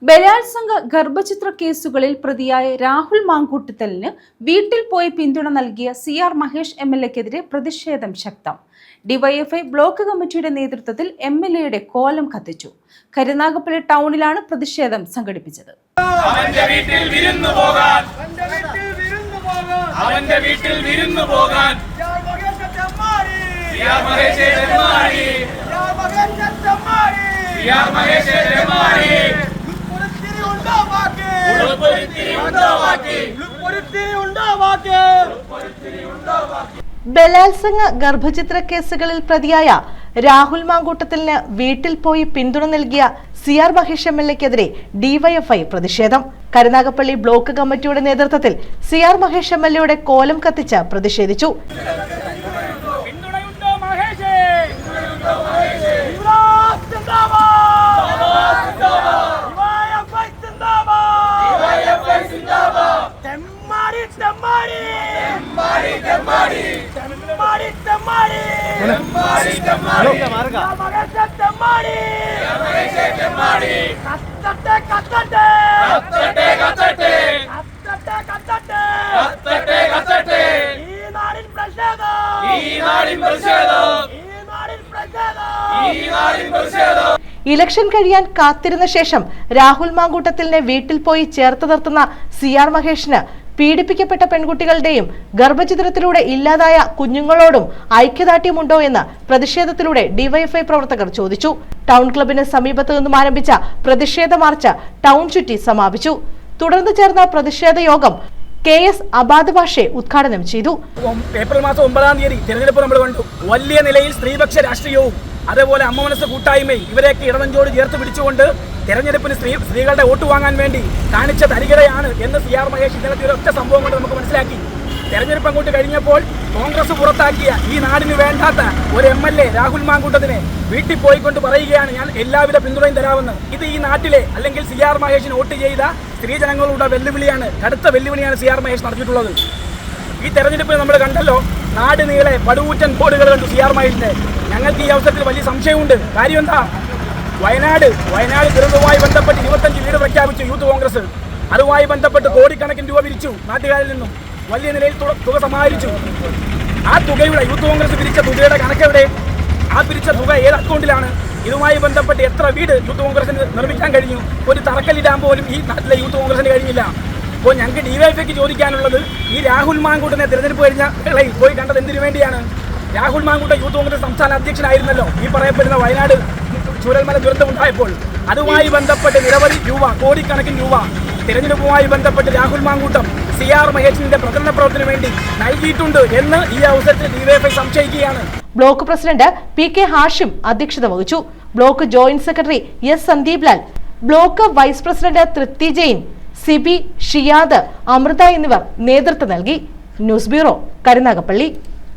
ബലാത്സംഗ ഗർഭചിത്ര കേസുകളിൽ പ്രതിയായ രാഹുൽ മാങ്കൂട്ടത്തലിന് വീട്ടിൽ പോയി പിന്തുണ നൽകിയ CR മഹേഷ് MLA-ക്കെതിരെ പ്രതിഷേധം ശക്തം. ഡിവൈഎഫ്ഐ ബ്ലോക്ക് കമ്മിറ്റിയുടെ നേതൃത്വത്തിൽ MLA-യുടെ കോലം കത്തിച്ചു. കരുനാഗപ്പള്ളി ടൗണിലാണ് പ്രതിഷേധം സംഘടിപ്പിച്ചത്. ബലാത്സംഗ ഗർഭചിത്ര കേസുകളിൽ പ്രതിയായ രാഹുൽ മാങ്കൂട്ടത്തലിന് വീട്ടിൽ പോയി പിന്തുണ നൽകിയ CR മഹേഷ് MLA-ക്കെതിരെ ഡിവൈഎഫ്ഐ പ്രതിഷേധം. കരുനാഗപ്പള്ളി ബ്ലോക്ക് കമ്മിറ്റിയുടെ നേതൃത്വത്തിൽ CR മഹേഷ് MLA-യുടെ കോലം കത്തിച്ച് പ്രതിഷേധിച്ചു. ഇലക്ഷൻ കഴിയാൻ കാത്തിരുന്ന ശേഷം രാഹുൽ മാങ്കൂട്ടത്തലിനെ വീട്ടിൽ പോയി ചേർത്ത് നിർത്തുന്ന CR മഹേഷിന് പീഡിപ്പിക്കപ്പെട്ട പെൺകുട്ടികളുടെയും ഗർഭചിത്രത്തിലൂടെ ഇല്ലാതായ കുഞ്ഞുങ്ങളോടും ഐക്യദാർഢ്യമുണ്ടോ എന്ന് പ്രതിഷേധത്തിലൂടെ ഡിവൈഎഫ്ഐ പ്രവർത്തകർ ചോദിച്ചു. ടൗൺ ക്ലബിന് സമീപത്തു നിന്നും ആരംഭിച്ച പ്രതിഷേധ മാർച്ച് ടൗൺ ചുറ്റി സമാപിച്ചു. തുടർന്ന് ചേർന്ന പ്രതിഷേധ യോഗം KS അബാദ് ഭാഷെ ഉദ്ഘാടനം ചെയ്തു. ഏപ്രിൽ മാസം 9-ാം തീയതി തെരഞ്ഞെടുപ്പ് നമ്മൾ കണ്ടു. വലിയ നിലയിൽ സ്ത്രീപക്ഷ രാഷ്ട്രീയവും അതേപോലെ അമ്മ മനസ്സ് കൂട്ടായ്മയും ഇവരെയൊക്കെ ഇടനെഞ്ചോട് ചേർത്ത് പിടിച്ചുകൊണ്ട് തെരഞ്ഞെടുപ്പിന് സ്ത്രീകളുടെ വോട്ട് വാങ്ങാൻ വേണ്ടി കാണിച്ച തരികിടയാണ് എന്ന് CR മഹേഷ് ഇന്നലത്തെ ഒരൊറ്റ സംഭവം കൊണ്ട് നമുക്ക് മനസ്സിലാക്കി. തെരഞ്ഞെടുപ്പ് അങ്ങോട്ട് കഴിഞ്ഞപ്പോൾ കോൺഗ്രസ് പുറത്താക്കിയ ഈ നാടിന് വേണ്ടാത്ത ഒരു MLA രാഹുൽ മാങ്കൂട്ടത്തിനെ വീട്ടിൽ പോയിക്കൊണ്ട് പറയുകയാണ്, ഞാൻ എല്ലാവിധ പിന്തുണയും തരാമെന്ന്. ഇത് ഈ നാട്ടിലെ അല്ലെങ്കിൽ CR മഹേഷിന് വോട്ട് ചെയ്ത സ്ത്രീജനങ്ങളുടെ വെല്ലുവിളിയാണ്, കടുത്ത വെല്ലുവിളിയാണ് CR മഹേഷ് നടത്തിയിട്ടുള്ളത്. ഈ തെരഞ്ഞെടുപ്പിൽ നമ്മൾ കണ്ടല്ലോ, നാട് നീളെ പടുകൂറ്റൻ ബോർഡുകൾ കണ്ടു CR മഹേഷിന്റെ. ഞങ്ങൾക്ക് ഈ അവസരത്തിൽ വലിയ സംശയമുണ്ട്. കാര്യം എന്താ? വയനാട് ദുരന്തവുമായി ബന്ധപ്പെട്ട് 25 വീട് പ്രഖ്യാപിച്ചു യൂത്ത് കോൺഗ്രസ്. അതുമായി ബന്ധപ്പെട്ട് കോടിക്കണക്കിന് രൂപ പിരിച്ചു നാട്ടുകാരിൽ നിന്നും, വലിയ നിലയിൽ തുക സമാഹരിച്ചു. ആ തുകയുടെ യൂത്ത് കോൺഗ്രസ് പിരിച്ച തുകയുടെ കണക്കെവിടെ? ആ പിരിച്ച തുക ഏത് അക്കൗണ്ടിലാണ്? ഇതുമായി ബന്ധപ്പെട്ട് എത്ര വീട് യൂത്ത് കോൺഗ്രസിന് നിർമ്മിക്കാൻ കഴിഞ്ഞു? ഒരു തറക്കല്ലിടാൻ പോലും ഈ നാട്ടിലെ യൂത്ത് കോൺഗ്രസിന് കഴിഞ്ഞില്ല. അപ്പോൾ ഞങ്ങൾക്ക് ഡിവൈഎഫ്ഐക്ക് ചോദിക്കാനുള്ളത്, ഈ രാഹുൽ മാങ്കൂട്ടനെ തെരഞ്ഞെടുപ്പ് കഴിഞ്ഞ വേളയിൽ പോയി കണ്ടത് എന്തിനു വേണ്ടിയാണ്? രാഹുൽ മാങ്കൂട്ടൻ യൂത്ത് കോൺഗ്രസ് സംസ്ഥാന അധ്യക്ഷനായിരുന്നല്ലോ ഈ പറയപ്പെടുന്ന വയനാട് ചൂരൽമല ദുരന്തമുണ്ടായപ്പോൾ. അതുമായി ബന്ധപ്പെട്ട് നിരവധി രൂപ, കോടിക്കണക്കിന് രൂപ തെരഞ്ഞെടുപ്പുമായി ബന്ധപ്പെട്ട് രാഹുൽ മാങ്കൂട്ടം CR മഹേഷിന്റെ പ്രചരണ പ്രവർത്തനത്തിന് വേണ്ടി നൽകിയിട്ടുണ്ട് എന്ന് ഈ അവസരത്തിൽ ഡിവൈഎഫ്ഐ സംശയിക്കുകയാണ്. ബ്ലോക്ക് പ്രസിഡന്റ് PK ഹാഷിം അധ്യക്ഷത വഹിച്ചു. Block joint secretary S Sandeep Lal, block vice president Thripthi Jain, Sibi, Shiyad, Amrutha എന്നിവർ നേതൃത്വം നൽകി. News bureau, Karunagappally.